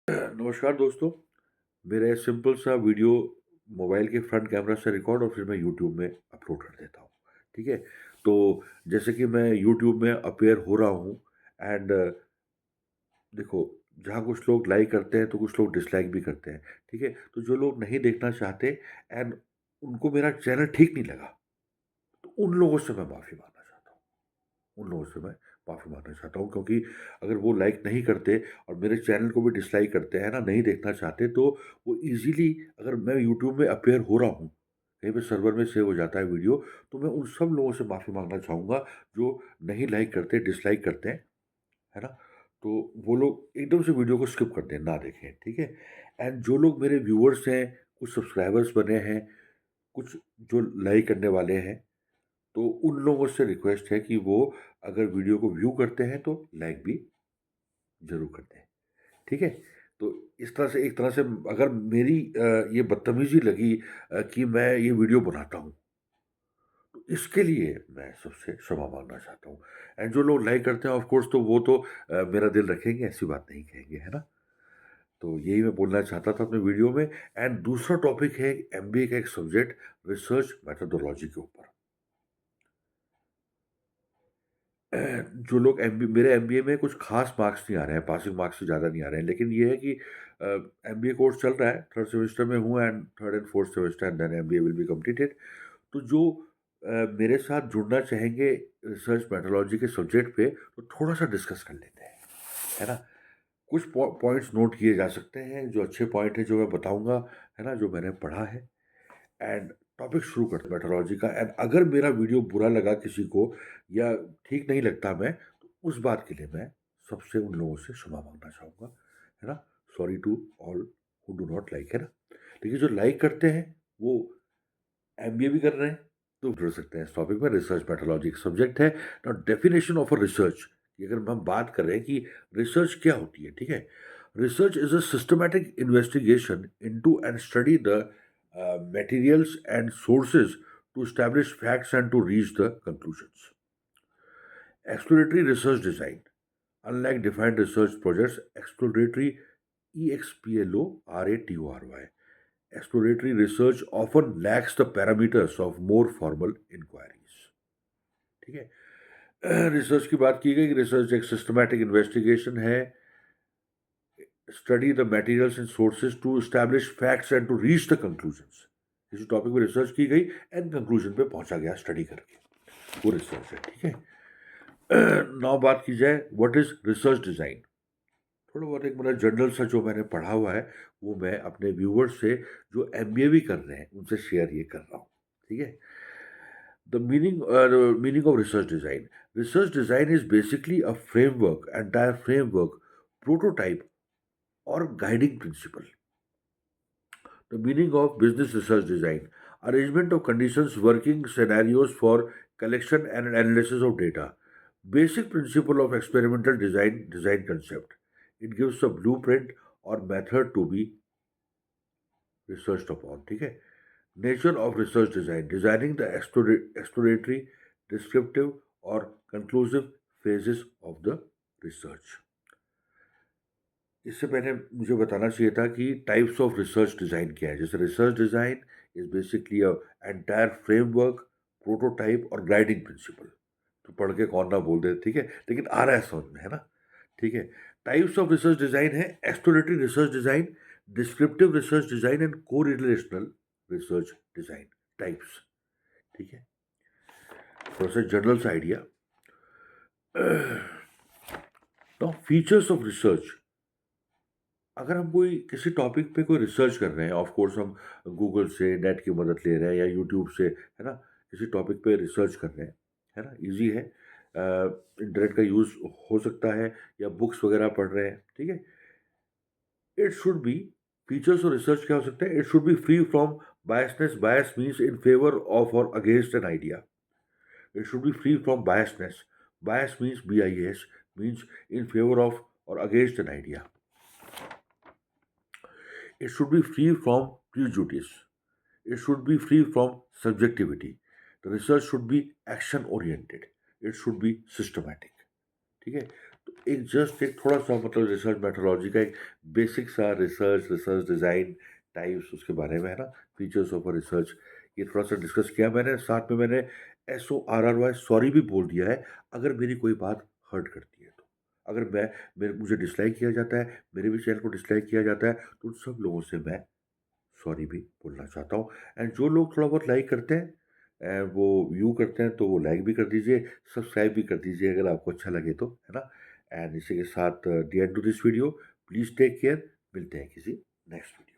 नमस्कार दोस्तों। मेरा ये सिंपल सा वीडियो मोबाइल के फ्रंट कैमरा से रिकॉर्ड और फिर मैं यूट्यूब में अपलोड कर देता हूँ। ठीक है? तो जैसे कि मैं यूट्यूब में अपीयर हो रहा हूँ एंड देखो, जहाँ कुछ लोग लाइक करते हैं तो कुछ लोग डिसलाइक भी करते हैं। ठीक है? तो जो लोग नहीं देखना चाहते एंड उनको मेरा चैनल ठीक नहीं लगा, तो उन लोगों से मैं माफ़ी माँगना चाहता हूँ। उन लोगों से मैं माफ़ी माँगना चाहता हूँ, क्योंकि अगर वो लाइक नहीं करते और मेरे चैनल को भी डिसलाइक करते हैं ना, नहीं देखना चाहते, तो वो ईज़िली, अगर मैं यूट्यूब में अपीयर हो रहा हूँ, कहीं पे सर्वर में सेव हो जाता है वीडियो, तो मैं उन सब लोगों से माफ़ी माँगना चाहूँगा जो नहीं लाइक करते, डिसलाइक करते हैं, है ना? तो वो लोग एकदम से वीडियो को स्किप कर दें, ना देखें, ठीक है? एंड जो लोग मेरे व्यूअर्स हैं, कुछ सब्सक्राइबर्स बने हैं, कुछ जो लाइक करने वाले हैं, तो उन लोगों से रिक्वेस्ट है कि वो अगर वीडियो को व्यू करते हैं तो लाइक भी ज़रूर करते हैं, ठीक है? तो इस तरह से, एक तरह से, अगर मेरी ये बदतमीज़ी लगी कि मैं ये वीडियो बनाता हूँ, तो इसके लिए मैं सबसे क्षमा माँगना चाहता हूँ। एंड जो लोग लाइक करते हैं ऑफ कोर्स, तो वो तो मेरा दिल रखेंगे, ऐसी बात नहीं कहेंगे, है ना? तो यही मैं बोलना चाहता था अपने वीडियो में। एंड दूसरा टॉपिक है एमबीए का एक सब्जेक्ट, रिसर्च मेथोडोलॉजी के ऊपर। अ, जो लोग एमबी मेरे एमबीए में कुछ खास मार्क्स नहीं आ रहे हैं, पासिंग मार्क्स से ज़्यादा नहीं आ रहे हैं, लेकिन ये है कि एमबीए कोर्स चल रहा है, थर्ड सेमेस्टर में हूँ and third and fourth semester and then MBA will be completed. तो जो मेरे साथ जुड़ना चाहेंगे रिसर्च मेथोडोलॉजी के सब्जेक्ट पे, तो थोड़ा-सा डिस्कस कर लेते हैं, है ना? कुछ पॉइंट्स नोट किए जा सकते हैं, जो अच्छे पॉइंट हैं जो मैं बताऊँगा, है ना? जो मैंने पढ़ा है। एंड टॉपिक शुरू करते हैं मेट्रोलॉजी का। एंड अगर मेरा वीडियो बुरा लगा किसी को या ठीक नहीं लगता मैं, तो उस बात के लिए मैं सबसे, उन लोगों से क्षमा माँगना चाहूँगा, है ना? Sorry to all who do not like, है ना? लेकिन जो लाइक करते हैं, वो एमबीए भी कर रहे हैं, तो जुड़ सकते हैं इस टॉपिक में। रिसर्च मेथोडोलॉजी एक सब्जेक्ट है। Now definition of a research, कि अगर हम बात कर रहे हैं कि रिसर्च क्या होती है, ठीक है? Research is a systematic investigation into and study the materials and sources to establish facts and to reach the conclusions. Exploratory research design. Unlike defined research projects, exploratory EXPLORATORY. Exploratory research often lacks the parameters of more formal inquiries. ठीक है? Research की बात की गई, research एक systematic investigation है, study the materials and sources to establish facts and to reach the conclusions. किसी topic पे रिसर्च की गई एंड कंक्लूजन पे पहुंचा गया स्टडी करके, वो रिसर्च है, ठीक है? नाउ बात की जाए व्हाट इज रिसर्च डिजाइन। थोड़ा बहुत एक मेरा जनरल सा जो मैंने पढ़ा हुआ है, वो मैं अपने व्यूवर्स से, जो एमबीए भी कर रहे हैं, उनसे शेयर ये कर रहा हूँ, ठीक है? The meaning of research design. Research design is basically a framework, entire framework, prototype, or guiding principle. The meaning of business research design: arrangement of conditions, working scenarios for collection and analysis of data. Basic principle of experimental design concept. It gives a blueprint or method to be researched upon. ठीक है? Nature of research design: designing the exploratory, descriptive, or conclusive phases of the research. इससे पहले मुझे बताना चाहिए था कि types of research design क्या है। जैसे research design is basically a entire framework, prototype और गाइडिंग प्रिंसिपल। तो पढ़ के कौन ना बोल दे, ठीक है? लेकिन आ रहा है समझ में, है ना? ठीक है? टाइप्स ऑफ रिसर्च डिज़ाइन है exploratory research design, descriptive research design and correlational research design types, ठीक है? थोड़ा सा जनरल सा idea. Now features of research. अगर हम कोई किसी टॉपिक पे कोई रिसर्च कर रहे हैं, ऑफ कोर्स हम गूगल से, नेट की मदद ले रहे हैं या यूट्यूब से, है ना? किसी टॉपिक पे रिसर्च कर रहे हैं, है ना? ईज़ी है। इंटरनेट का यूज़ हो सकता है, या बुक्स वगैरह पढ़ रहे हैं, ठीक है? इट शुड बी, फीचर्स और रिसर्च क्या हो सकते हैं? It should be free from biasness. Bias means in favour of और against an idea. It should be free from biasness. Bias means BIAS, means in favour of और against an idea. It should be free from prejudice. It should be free from subjectivity. The research should be action oriented. It should be systematic. ठीक है? तो एक just एक थोड़ा-सा मतलब research methodology का एक बेसिक सा रिसर्च डिज़ाइन टाइप्स उसके बारे में है ना, फीचर्स ऑफ अ रिसर्च, ये थोड़ा-सा डिस्कस किया मैंने। साथ में मैंने SORRY सॉरी भी बोल दिया है, अगर मेरी कोई बात हर्ट करती है तो। अगर मुझे डिसलाइक किया जाता है, मेरे भी चैनल को डिसलाइक किया जाता है, तो उन सब लोगों से मैं सॉरी भी बोलना चाहता हूँ। एंड जो लोग थोड़ा बहुत लाइक करते हैं, वो व्यू करते हैं, तो वो लाइक भी कर दीजिए, सब्सक्राइब भी कर दीजिए अगर आपको अच्छा लगे तो, है ना? एंड इसी के साथ the end to this video, please take care, मिलते हैं किसी नेक्स्ट वीडियो